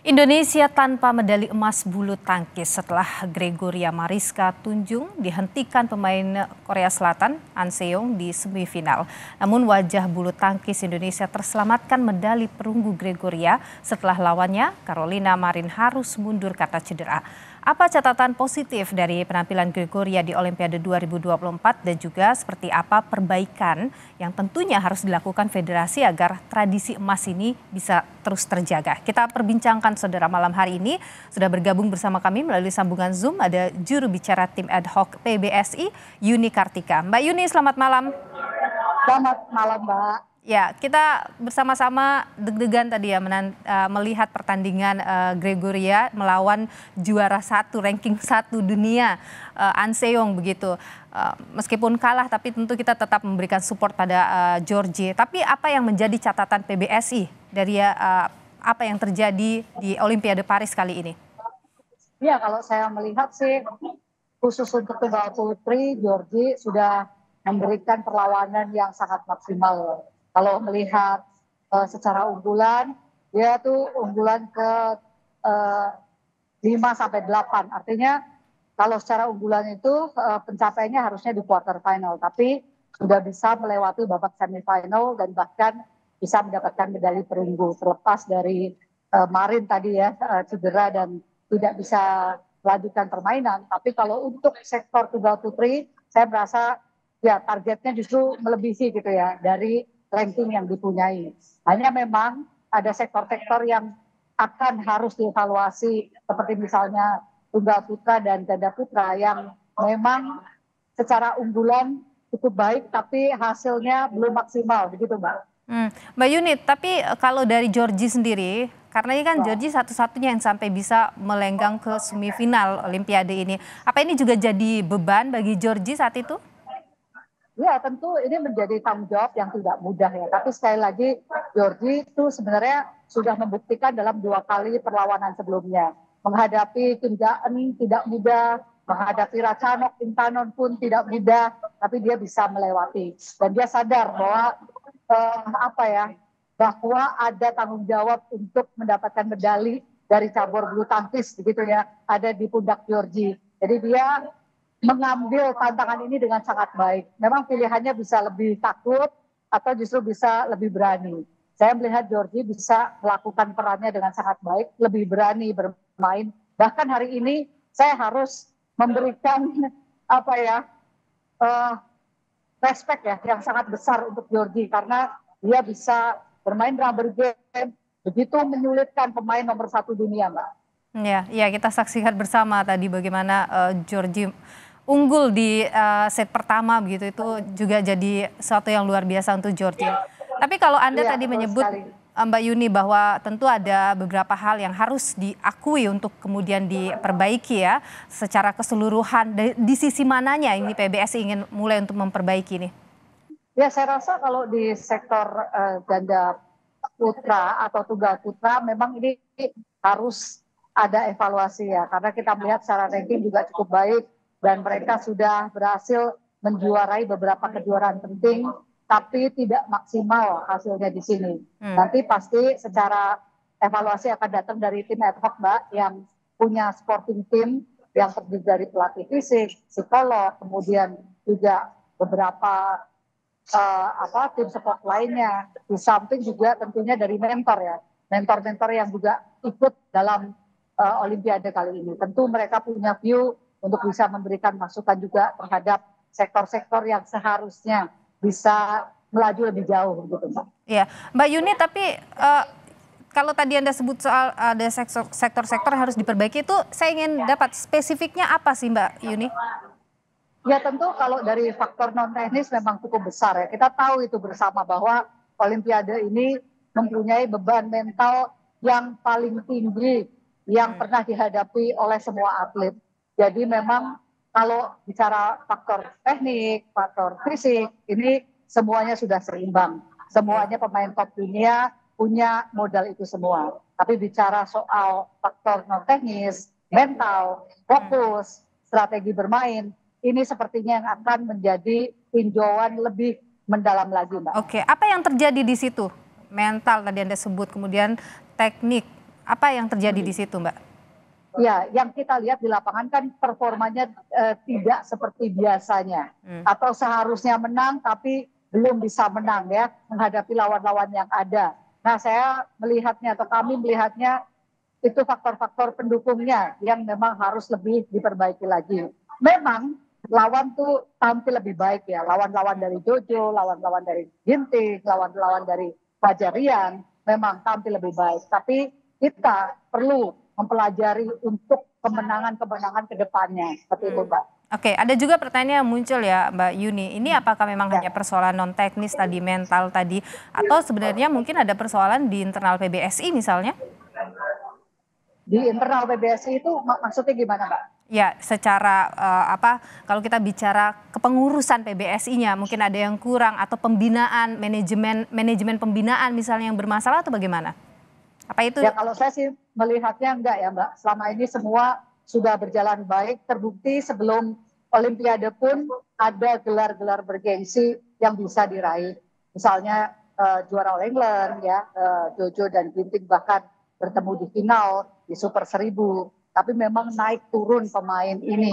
Indonesia tanpa medali emas bulu tangkis setelah Gregoria Mariska Tunjung dihentikan pemain Korea Selatan An Seong di semifinal. Namun wajah bulu tangkis Indonesia terselamatkan medali perunggu Gregoria setelah lawannya Carolina Marin harus mundur karena cedera. Apa catatan positif dari penampilan Gregoria di Olimpiade 2024 dan juga seperti apa perbaikan yang tentunya harus dilakukan federasi agar tradisi emas ini bisa terus terjaga. Kita perbincangkan saudara malam hari ini. Sudah bergabung bersama kami melalui sambungan Zoom ada juru bicara tim ad hoc PBSI Yuni Kartika. Mbak Yuni, selamat malam. Selamat malam, Mbak. Ya, kita bersama-sama deg-degan tadi ya melihat pertandingan Gregoria melawan juara satu, ranking 1 dunia An Seong begitu. Meskipun kalah tapi tentu kita tetap memberikan support pada Georgie. Tapi apa yang menjadi catatan PBSI dari apa yang terjadi di Olimpiade Paris kali ini? Ya, kalau saya melihat sih khusus untuk tunggal putri, Georgie sudah memberikan perlawanan yang sangat maksimal. Kalau melihat secara unggulan, dia tuh unggulan ke 5-8. Artinya kalau secara unggulan itu pencapaiannya harusnya di quarter final. Tapi sudah bisa melewati babak semifinal dan bahkan bisa mendapatkan medali perunggu. Terlepas dari Marin tadi ya cedera dan tidak bisa melanjutkan permainan. Tapi kalau untuk sektor tunggal putri, saya merasa ya targetnya justru melebihi gitu ya dari ranking yang dipunyai. Hanya memang ada sektor-sektor yang akan harus dievaluasi seperti misalnya tunggal putra dan ganda putra yang memang secara unggulan cukup baik tapi hasilnya belum maksimal begitu, Mbak. Mbak Yuni, tapi kalau dari Georgie sendiri, karena ini kan Georgie satu-satunya yang sampai bisa melenggang ke semifinal Olimpiade ini. Apa ini juga jadi beban bagi Georgie saat itu? Ya, tentu ini menjadi tanggung jawab yang tidak mudah ya. Tapi sekali lagi, Georgie itu sebenarnya sudah membuktikan dalam 2 kali perlawanan sebelumnya. Menghadapi Kim Jae-eun tidak mudah, menghadapi Ratchanok, Intanon pun tidak mudah, tapi dia bisa melewati. Dan dia sadar bahwa bahwa ada tanggung jawab untuk mendapatkan medali dari cabur bulu tangkis begitu ya, ada di pundak Georgie. Jadi dia mengambil tantangan ini dengan sangat baik. Memang pilihannya bisa lebih takut atau justru bisa lebih berani. Saya melihat Georgie bisa melakukan perannya dengan sangat baik, lebih berani bermain. Bahkan hari ini saya harus memberikan respect ya yang sangat besar untuk Georgie karena dia bisa bermain rubber game begitu menyulitkan pemain nomor 1 dunia, Mbak. Ya, kita saksikan bersama tadi bagaimana Georgie unggul di set pertama begitu, itu juga jadi sesuatu yang luar biasa untuk Georgie. Tapi kalau Anda tadi menyebut Mbak Yuni bahwa tentu ada beberapa hal yang harus diakui untuk kemudian diperbaiki ya secara keseluruhan. Di sisi mananya ini PBSI ingin mulai untuk memperbaiki ini? Ya, saya rasa kalau di sektor ganda putra atau tunggal putra memang ini harus ada evaluasi ya karena kita melihat secara ranking juga cukup baik dan mereka sudah berhasil menjuarai beberapa kejuaraan penting tapi tidak maksimal hasilnya di sini. Nanti pasti secara evaluasi akan datang dari tim ad hoc, Mbak, yang punya sporting team yang terdiri dari pelatih fisik, psikolog, kemudian juga beberapa tim support lainnya. Di samping juga tentunya dari mentor ya, mentor-mentor yang juga ikut dalam Olimpiade kali ini. Tentu mereka punya view untuk bisa memberikan masukan juga terhadap sektor-sektor yang seharusnya bisa melaju lebih jauh gitu, Mbak. Iya, Mbak Yuni, tapi kalau tadi Anda sebut soal ada sektor-sektor yang harus diperbaiki itu, saya ingin dapat spesifiknya apa sih Mbak Yuni? Ya tentu kalau dari faktor non teknis memang cukup besar ya. Kita tahu itu bersama bahwa Olimpiade ini mempunyai beban mental yang paling tinggi yang pernah dihadapi oleh semua atlet. Jadi memang kalau bicara faktor teknik, faktor fisik, ini semuanya sudah seimbang. Semuanya pemain top dunia punya modal itu semua. Tapi bicara soal faktor non teknis, mental, fokus, strategi bermain, ini sepertinya yang akan menjadi tinjauan lebih mendalam lagi, Mbak. Oke, apa yang terjadi di situ? Mental tadi Anda sebut, kemudian teknik. Apa yang terjadi di situ, Mbak? Ya, yang kita lihat di lapangan kan performanya tidak seperti biasanya. Atau seharusnya menang tapi belum bisa menang ya menghadapi lawan-lawan yang ada. Nah, saya melihatnya atau kami melihatnya itu faktor-faktor pendukungnya yang memang harus lebih diperbaiki lagi. Memang lawan tuh tampil lebih baik ya. Lawan-lawan dari Jojo, lawan-lawan dari Ginting, lawan-lawan dari Fajarian memang tampil lebih baik. Tapi kita perlu mempelajari untuk kemenangan-kemenangan ke depannya. Seperti itu, Mbak. Oke, ada juga pertanyaan yang muncul ya Mbak Yuni. Ini apakah memang hanya persoalan non teknis tadi, mental tadi, atau sebenarnya mungkin ada persoalan di internal PBSI misalnya? Di internal PBSI itu maksudnya gimana, Mbak? Ya, secara kalau kita bicara kepengurusan PBSI-nya mungkin ada yang kurang atau pembinaan manajemen pembinaan misalnya yang bermasalah atau bagaimana? Apa itu? Ya kalau saya sih melihatnya enggak ya Mbak. Selama ini semua sudah berjalan baik. Terbukti sebelum Olimpiade pun ada gelar-gelar bergengsi yang bisa diraih. Misalnya juara All England ya, Jojo dan Ginting bahkan bertemu di final di Super 1000. Tapi memang naik turun pemain ini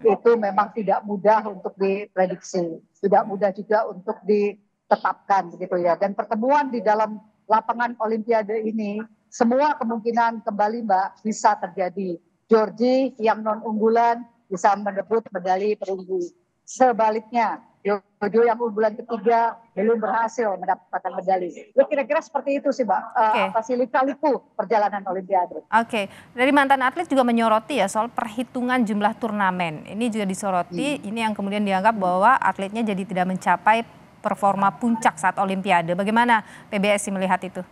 itu memang tidak mudah untuk diprediksi. Tidak mudah juga untuk ditetapkan begitu ya. Dan pertemuan di dalam lapangan Olimpiade ini semua kemungkinan kembali Mbak bisa terjadi. Georgie yang non unggulan bisa merebut medali perunggu. Sebaliknya, Jojo yang unggulan ketiga belum berhasil mendapatkan medali. Ya kira-kira seperti itu sih Mbak. Pasti lika-liku perjalanan Olimpiade. Oke, dari mantan atlet juga menyoroti ya soal perhitungan jumlah turnamen. Ini juga disoroti, ini yang kemudian dianggap bahwa atletnya jadi tidak mencapai performa puncak saat Olimpiade. Bagaimana PBSI melihat itu?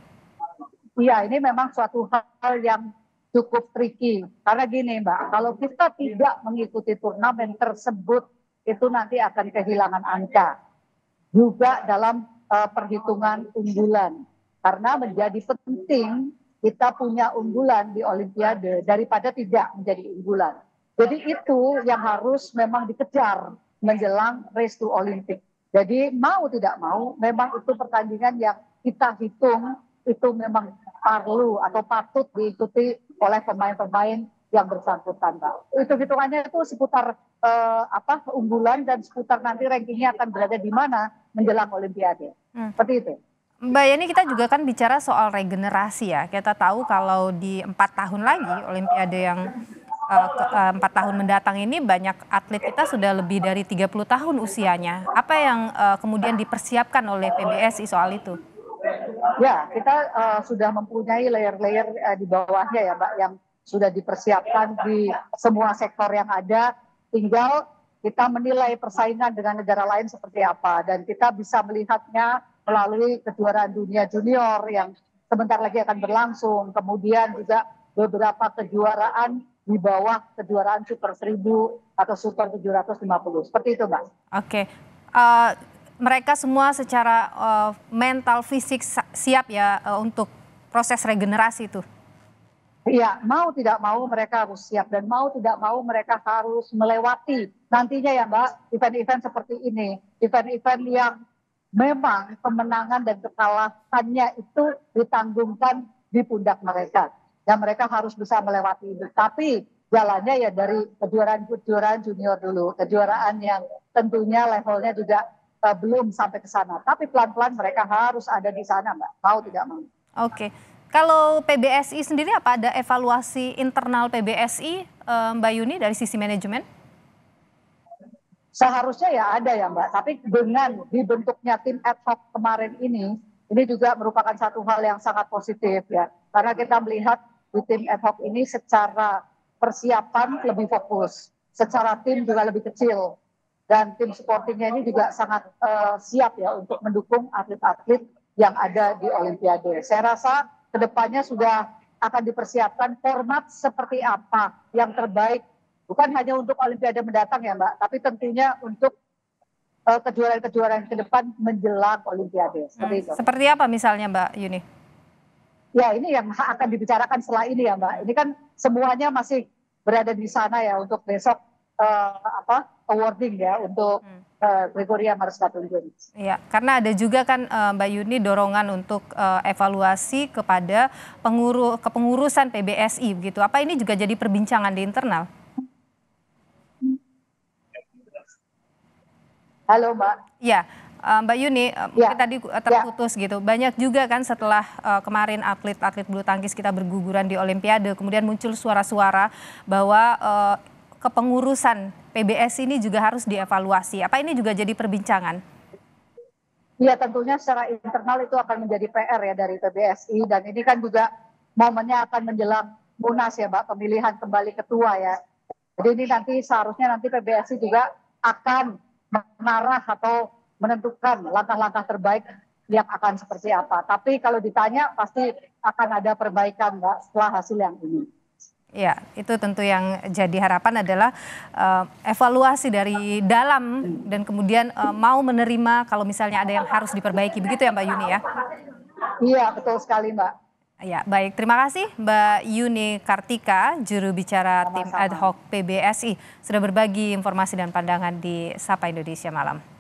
Iya, ini memang suatu hal yang cukup tricky. Karena gini Mbak, kalau kita tidak mengikuti turnamen tersebut, itu nanti akan kehilangan angka. Juga dalam perhitungan unggulan. Karena menjadi penting kita punya unggulan di Olimpiade daripada tidak menjadi unggulan. Jadi itu yang harus memang dikejar menjelang race to Olympic. Jadi mau tidak mau, memang itu pertandingan yang kita hitung itu memang perlu atau patut diikuti oleh pemain-pemain yang bersangkutan, Mbak. Hitung-hitungannya itu seputar unggulan dan seputar nanti rankingnya akan berada di mana menjelang Olimpiade. Seperti itu. Mbak Yani, kita juga kan bicara soal regenerasi ya. Kita tahu kalau di 4 tahun lagi Olimpiade yang 4 tahun mendatang ini banyak atlet kita sudah lebih dari 30 tahun usianya. Apa yang kemudian dipersiapkan oleh PBSI soal itu? Ya, kita sudah mempunyai layer-layer di bawahnya ya Mbak, yang sudah dipersiapkan di semua sektor yang ada. Tinggal kita menilai persaingan dengan negara lain seperti apa. Dan kita bisa melihatnya melalui kejuaraan dunia junior yang sebentar lagi akan berlangsung. Kemudian juga beberapa kejuaraan di bawah kejuaraan Super 1000 atau Super 750. Seperti itu Mbak. Oke. Mereka semua secara mental, fisik siap ya untuk proses regenerasi itu? Iya, mau tidak mau mereka harus siap dan mau tidak mau mereka harus melewati nantinya ya Mbak, event-event seperti ini. Event-event yang memang kemenangan dan kekalahannya itu ditanggungkan di pundak mereka. Dan mereka harus bisa melewati itu. Tapi jalannya ya dari kejuaraan junior dulu. Kejuaraan yang tentunya levelnya juga belum sampai ke sana. Tapi pelan-pelan mereka harus ada di sana Mbak, mau tidak mau. Oke. Kalau PBSI sendiri apa ada evaluasi internal PBSI Mbak Yuni dari sisi manajemen? Seharusnya ya ada ya Mbak, tapi dengan dibentuknya tim ad hoc kemarin ini juga merupakan satu hal yang sangat positif ya. Karena kita melihat di tim ad hoc ini secara persiapan lebih fokus, secara tim juga lebih kecil. Dan tim supportingnya ini juga sangat siap ya untuk mendukung atlet-atlet yang ada di Olimpiade. Saya rasa kedepannya sudah akan dipersiapkan format seperti apa yang terbaik, bukan hanya untuk Olimpiade mendatang ya Mbak, tapi tentunya untuk kejuaraan-kejuaraan ke depan menjelang Olimpiade. Seperti itu. Seperti apa misalnya Mbak Yuni? Ya ini yang akan dibicarakan setelah ini ya Mbak. Ini kan semuanya masih berada di sana ya untuk besok awarding ya untuk Gregoria Mariska Tunjung. Iya, karena ada juga kan Mbak Yuni dorongan untuk evaluasi kepada kepengurusan PBSI begitu. Apa ini juga jadi perbincangan di internal? Halo Mbak. Iya, Mbak Yuni, mungkin tadi terputus gitu. Banyak juga kan setelah kemarin atlet-atlet bulu tangkis kita berguguran di Olimpiade, kemudian muncul suara-suara bahwa kepengurusan PBSI ini juga harus dievaluasi. Apa ini juga jadi perbincangan? Iya, tentunya secara internal itu akan menjadi PR ya dari PBSI, dan ini kan juga momennya akan menjelang Munas ya Mbak, pemilihan kembali ketua ya. Jadi ini seharusnya nanti PBSI juga akan mengarah atau menentukan langkah-langkah terbaik yang akan seperti apa. Tapi kalau ditanya pasti akan ada perbaikan Mbak setelah hasil yang ini. Ya, itu tentu yang jadi harapan adalah evaluasi dari dalam dan kemudian mau menerima kalau misalnya ada yang harus diperbaiki. Begitu ya Mbak Yuni ya? Iya, betul sekali Mbak. Ya, baik. Terima kasih Mbak Yuni Kartika, juru bicara tim ad hoc PBSI, sudah berbagi informasi dan pandangan di Sapa Indonesia Malam.